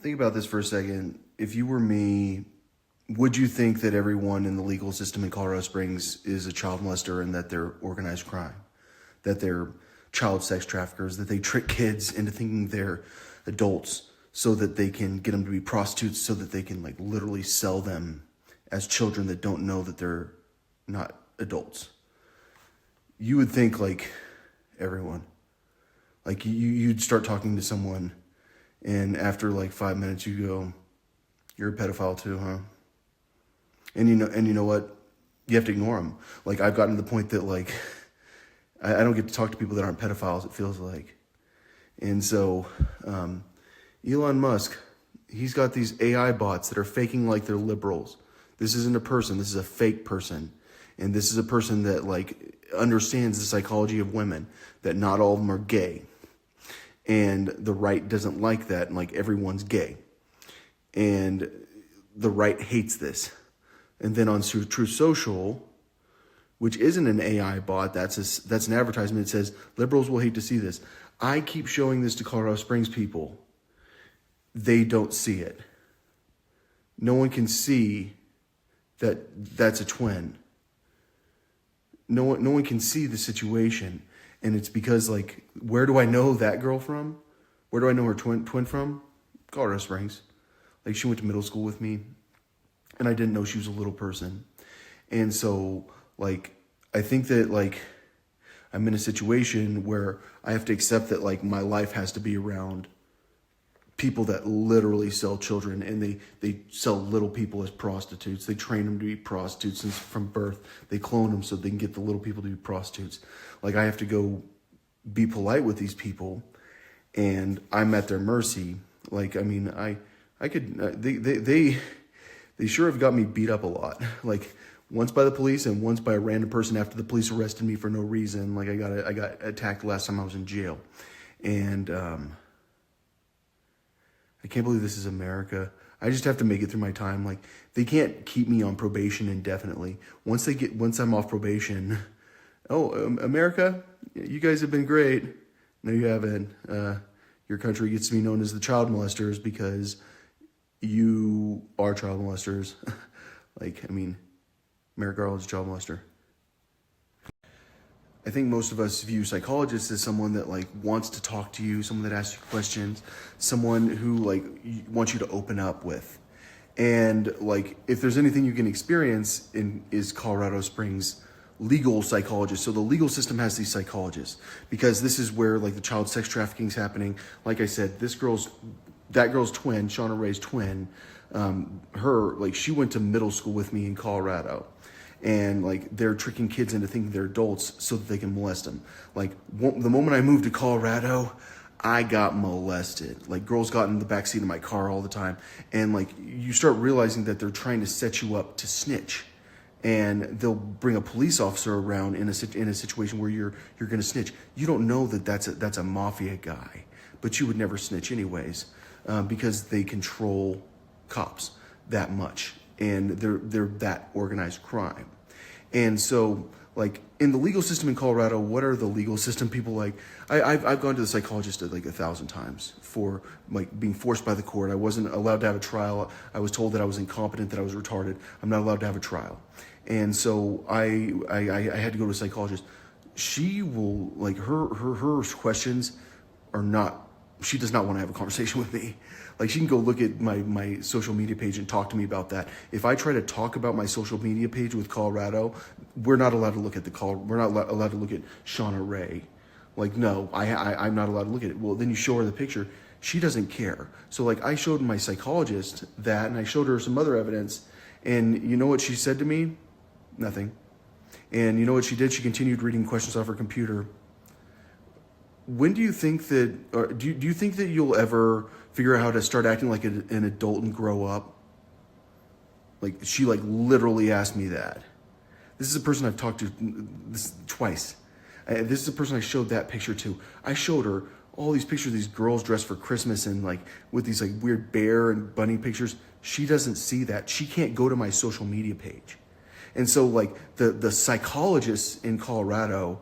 Think about this for a second. If you were me, would you think that everyone in the legal system in Colorado Springs is a child molester and that they're organized crime? That they're child sex traffickers, that they trick kids into thinking they're adults so that they can get them to be prostitutes, so that they can like literally sell them as children that don't know that they're not adults? You would think like everyone. Like you'd start talking to someone and after like 5 minutes you go, "You're a pedophile too, huh?" And you know what? You have to ignore them. Like I've gotten to the point that like I don't get to talk to people that aren't pedophiles, it feels like. And so Elon Musk, he's got these AI bots that are faking like they're liberals. This isn't a person, this is a fake person. And this is a person that like understands the psychology of women, that not all of them are gay. And the right doesn't like that, and like everyone's gay. And the right hates this. And then on Truth Social, which isn't an AI bot, that's an advertisement. It says, liberals will hate to see this. I keep showing this to Colorado Springs people. They don't see it. No one can see that that's a twin. No one can see the situation. And it's because, like, where do I know that girl from? Where do I know her twin from? Colorado Springs. Like, she went to middle school with me, and I didn't know she was a little person. And so, like, I think that, like, I'm in a situation where I have to accept that, like, my life has to be around people that literally sell children, and they sell little people as prostitutes. They train them to be prostitutes since from birth. They clone them so they can get the little people to be prostitutes. Like, I have to go be polite with these people, and I'm at their mercy. Like, I mean, I could, they sure have got me beat up a lot. Like, once by the police and once by a random person after the police arrested me for no reason. Like, I got attacked last time I was in jail. And, I can't believe this is America. I just have to make it through my time. Like, they can't keep me on probation indefinitely. Once I'm off probation, America, you guys have been great. No, you haven't. Your country gets to be known as the child molesters because you are child molesters. Like, I mean, Merrick Garland's a child molester. I think most of us view psychologists as someone that like wants to talk to you, someone that asks you questions, someone who like wants you to open up with. And like, if there's anything you can experience is Colorado Springs legal psychologists. So the legal system has these psychologists because this is where like the child sex trafficking is happening. Like I said, that girl's twin, Shauna Ray's twin, she went to middle school with me in Colorado. And like they're tricking kids into thinking they're adults so that they can molest them. Like the moment I moved to Colorado, I got molested. Like girls got in the backseat of my car all the time. And like you start realizing that they're trying to set you up to snitch. And they'll bring a police officer around in a situation where you're going to snitch. You don't know that that's a mafia guy, but you would never snitch anyways because they control cops that much. And they're that organized crime. And so, like, in the legal system in Colorado, what are the legal system people like? I've gone to the psychologist like 1,000 times for like being forced by the court. I wasn't allowed to have a trial. I was told that I was incompetent, that I was retarded. I'm not allowed to have a trial. And so I had to go to a psychologist. She will, like, her questions are not, she does not want to have a conversation with me. Like, she can go look at my social media page and talk to me about that. If I try to talk about my social media page with Colorado, we're not allowed to look at we're not allowed to look at Shauna Ray. Like, no, I'm not allowed to look at it. Well, then you show her the picture. She doesn't care. So, like, I showed my psychologist that, and I showed her some other evidence. And you know what she said to me? Nothing. And you know what she did? She continued reading questions off her computer. When do you think that, or do you think that you'll ever figure out how to start acting like an adult and grow up? Like, she like literally asked me that. This is a person I've talked to twice. This is a person I showed that picture to. I showed her all these pictures of these girls dressed for Christmas and like with these like weird bear and bunny pictures. She doesn't see that. She can't go to my social media page. And so like the psychologists in Colorado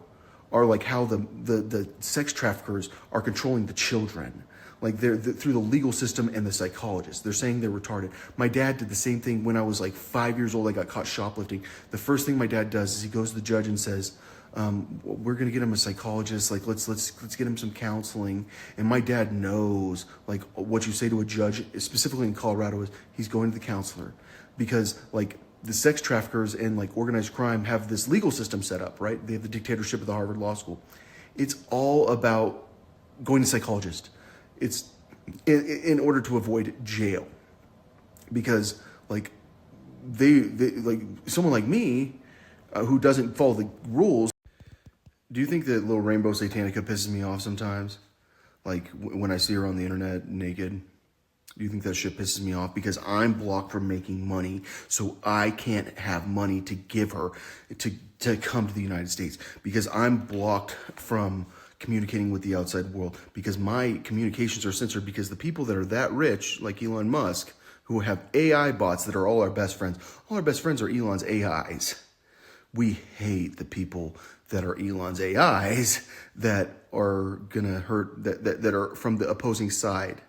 are like how the sex traffickers are controlling the children. Like through the legal system and the psychologists. They're saying they're retarded. My dad did the same thing when I was like 5 years old. I got caught shoplifting. The first thing my dad does is he goes to the judge and says, we're going to get him a psychologist. Like, let's get him some counseling. And my dad knows, like, what you say to a judge, specifically in Colorado, is he's going to the counselor, because like the sex traffickers and like organized crime have this legal system set up, right? They have the dictatorship of the Harvard Law School. It's all about going to psychologist. It's in order to avoid jail, because like they like someone like me who doesn't follow the rules. Do you think that little Rainbow Satanica pisses me off sometimes? Like when I see her on the internet naked? Do you think that shit pisses me off? Because I'm blocked from making money, so I can't have money to give her to come to the United States. Because I'm blocked from communicating with the outside world, because my communications are censored, because the people that are that rich, like Elon Musk, who have AI bots that are all our best friends. All our best friends are Elon's AIs. We hate the people that are Elon's AIs that are gonna hurt, that are from the opposing side.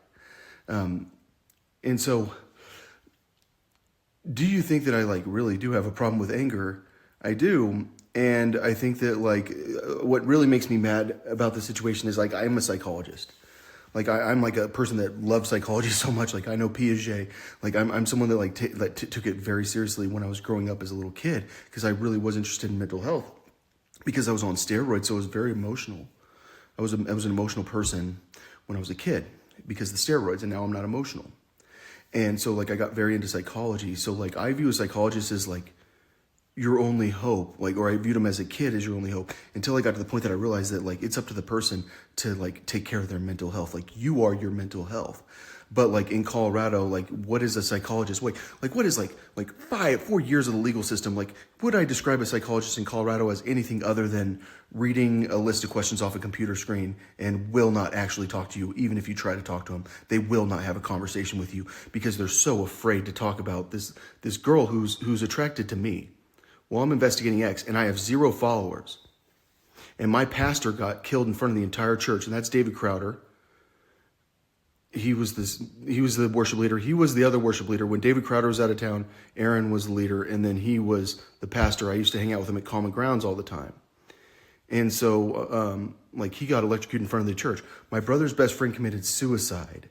And so, do you think that I like really do have a problem with anger? I do. And I think that like what really makes me mad about the situation is like I'm a psychologist. Like I'm like a person that loves psychology so much. Like I know Piaget. Like I'm someone that like took it very seriously when I was growing up as a little kid, because I really was interested in mental health, because I was on steroids, so I was very emotional. I was an emotional person when I was a kid because of the steroids, and now I'm not emotional. And so like I got very into psychology. So like I view a psychologist as like your only hope, like, or I viewed him as a kid as your only hope, until I got to the point that I realized that like it's up to the person to like take care of their mental health. Like you are your mental health. But like in Colorado, like what is a psychologist? Wait, like what is like 4 years of the legal system? Like would I describe a psychologist in Colorado as anything other than reading a list of questions off a computer screen and will not actually talk to you? Even if you try to talk to them, they will not have a conversation with you because they're so afraid to talk about this girl who's attracted to me. Well, I'm investigating X and I have 0 followers. And my pastor got killed in front of the entire church, and that's David Crowder. He was the worship leader. He was the other worship leader. When David Crowder was out of town, Aaron was the leader, and then he was the pastor. I used to hang out with him at Common Grounds all the time. And so, like, he got electrocuted in front of the church. My brother's best friend committed suicide,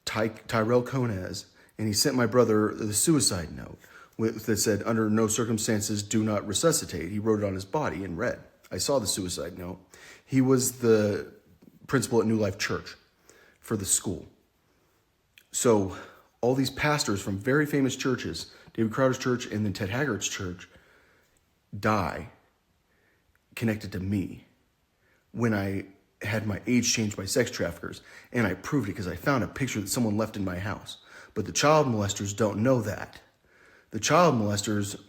Tyrell Conez, and he sent my brother the suicide note that said, under no circumstances, do not resuscitate. He wrote it on his body in red. I saw the suicide note. He was the principal at New Life Church for the school. So all these pastors from very famous churches, David Crowder's church and then Ted Haggart's church, die connected to me when I had my age changed by sex traffickers. And I proved it because I found a picture that someone left in my house. But the child molesters don't know that. The child molesters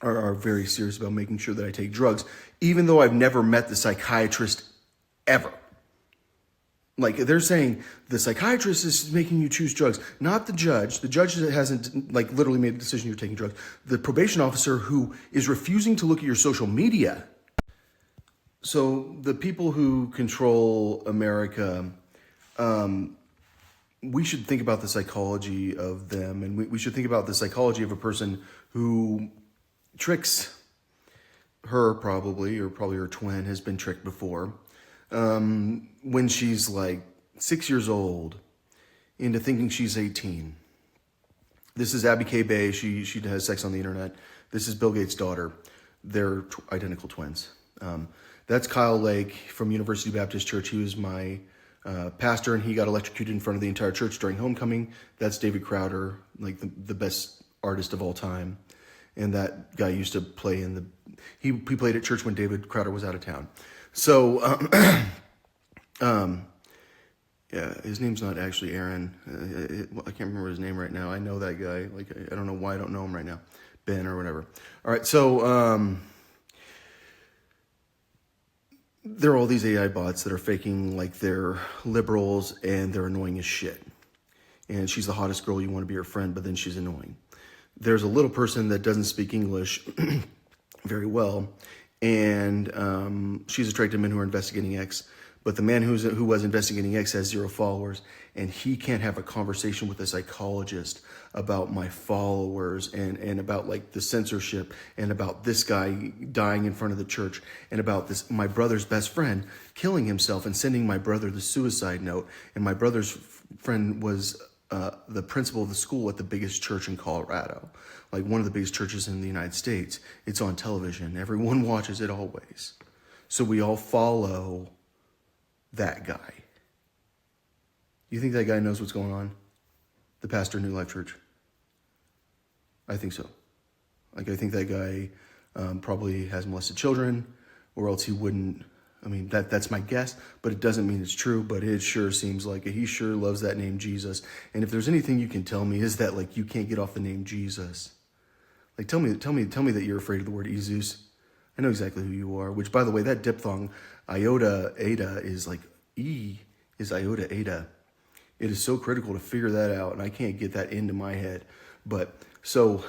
are very serious about making sure that I take drugs, even though I've never met the psychiatrist ever. Like, they're saying the psychiatrist is making you choose drugs, not the judge. The judge hasn't, like, literally made the decision you're taking drugs. The probation officer who is refusing to look at your social media. So the people who control America, we should think about the psychology of them, and we should think about the psychology of a person who tricks her, probably her twin has been tricked before. When she's like 6 years old, into thinking she's 18. This is Abby K. Bay. She has sex on the internet. This is Bill Gates' daughter. They're identical twins. That's Kyle Lake from University Baptist Church. He was my pastor, and he got electrocuted in front of the entire church during homecoming. That's David Crowder, like the best artist of all time. And that guy used to play he played at church when David Crowder was out of town. So, yeah, his name's not actually Aaron. I can't remember his name right now. I know that guy. Like, I don't know why I don't know him right now. Ben or whatever. All right, so there are all these AI bots that are faking like they're liberals and they're annoying as shit. And she's the hottest girl, you want to be her friend, but then she's annoying. There's a little person that doesn't speak English very well, and she's attracted to men who are investigating X, But the man who was investigating X has 0 followers, and he can't have a conversation with a psychologist about my followers and about like the censorship and about this guy dying in front of the church and about this my brother's best friend killing himself and sending my brother the suicide note. And my brother's friend was the principal of the school at the biggest church in Colorado, like one of the biggest churches in the United States. It's on television. Everyone watches it always. So we all follow that guy. You think that guy knows what's going on? The pastor of New Life Church? I think so. Like, I think that guy probably has molested children, or else he wouldn't. I mean, that's my guess, but it doesn't mean it's true, but it sure seems like it. He sure loves that name Jesus. And if there's anything you can tell me is that, like, you can't get off the name Jesus. Like, tell me that you're afraid of the word Jesus. I know exactly who you are, which, by the way, that diphthong, iota, eta, is like E is iota, eta. It is so critical to figure that out, and I can't get that into my head. But, so,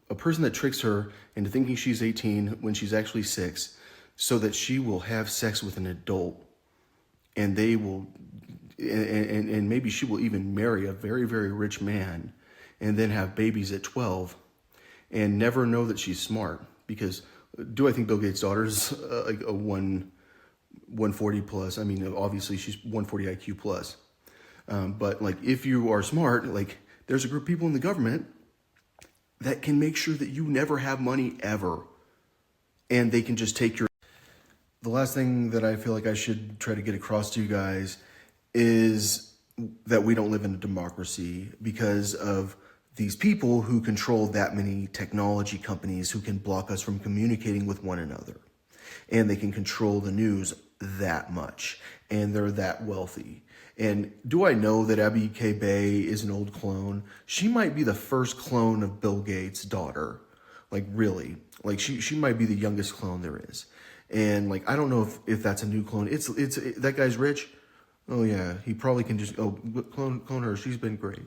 a person that tricks her into thinking she's 18 when she's actually 6, so that she will have sex with an adult, and they will, and maybe she will even marry a very, very rich man, and then have babies at 12, and never know that she's smart. Because do I think Bill Gates' daughter's like a 140 plus? I mean, obviously she's 140 IQ plus. But like, if you are smart, like, there's a group of people in the government that can make sure that you never have money ever, and they can just take your. The last thing that I feel like I should try to get across to you guys is that we don't live in a democracy because of these people who control that many technology companies who can block us from communicating with one another. And they can control the news that much. And they're that wealthy. And do I know that Abby K. Bay is an old clone? She might be the first clone of Bill Gates' daughter. Like, really. Like, she might be the youngest clone there is. And, like, I don't know if that's a new clone. That guy's rich. Oh, yeah. He probably can just, clone her. She's been great.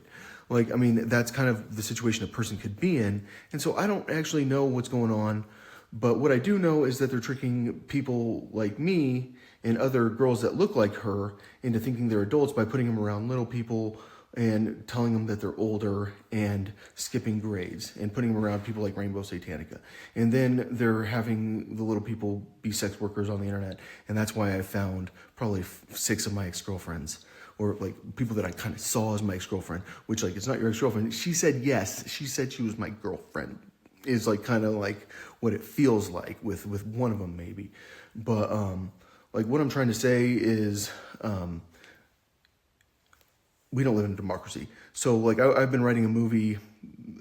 Like, I mean, that's kind of the situation a person could be in. And so I don't actually know what's going on. But what I do know is that they're tricking people like me and other girls that look like her into thinking they're adults by putting them around little people and telling them that they're older and skipping grades and putting them around people like Rainbow Satanica. And then they're having the little people be sex workers on the internet. And that's why I found probably 6 of my ex-girlfriends, or like people that I kind of saw as my ex-girlfriend, which, like, it's not your ex-girlfriend. She said yes. She said she was my girlfriend. Is like kind of like what it feels like with one of them maybe. But like, what I'm trying to say is we don't live in a democracy. So like, I've been writing a movie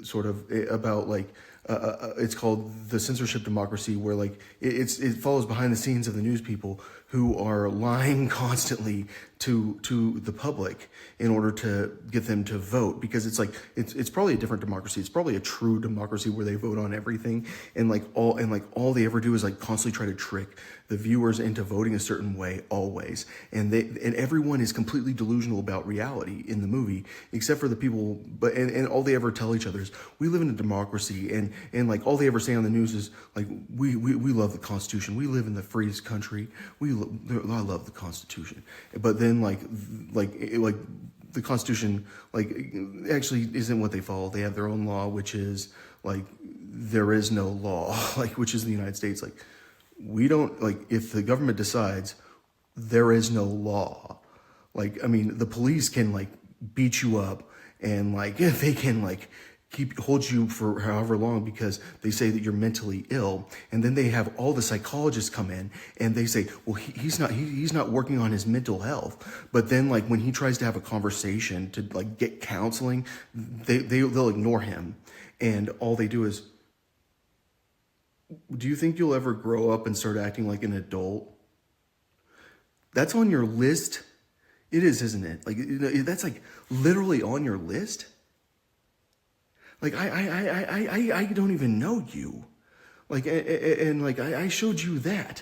sort of about like, it's called The Censorship Democracy, where like it follows behind the scenes of the news people who are lying constantly to the public in order to get them to vote, because it's like it's probably a different democracy. It's probably a true democracy where they vote on everything, and all they ever do is like constantly try to trick the viewers into voting a certain way always, and everyone is completely delusional about reality in the movie, except for the people. But and all they ever tell each other is, we live in a democracy, and like all they ever say on the news is like, we love the Constitution, we live in the freest country, I love the Constitution. But then like the Constitution like actually isn't what they follow. They have their own law, which is like, there is no law, like, which is the United States. Like, we don't, like, if the government decides, there is no law. Like, I mean, the police can like beat you up, and like they can like hold you for however long because they say that you're mentally ill. And then they have all the psychologists come in and they say, well, he's not working on his mental health. But then like when he tries to have a conversation to like get counseling, they'll ignore him. And all they do is, do you think you'll ever grow up and start acting like an adult? That's on your list. It is, isn't it? Like, that's like literally on your list. Like, I don't even know you. Like, and like, I showed you that.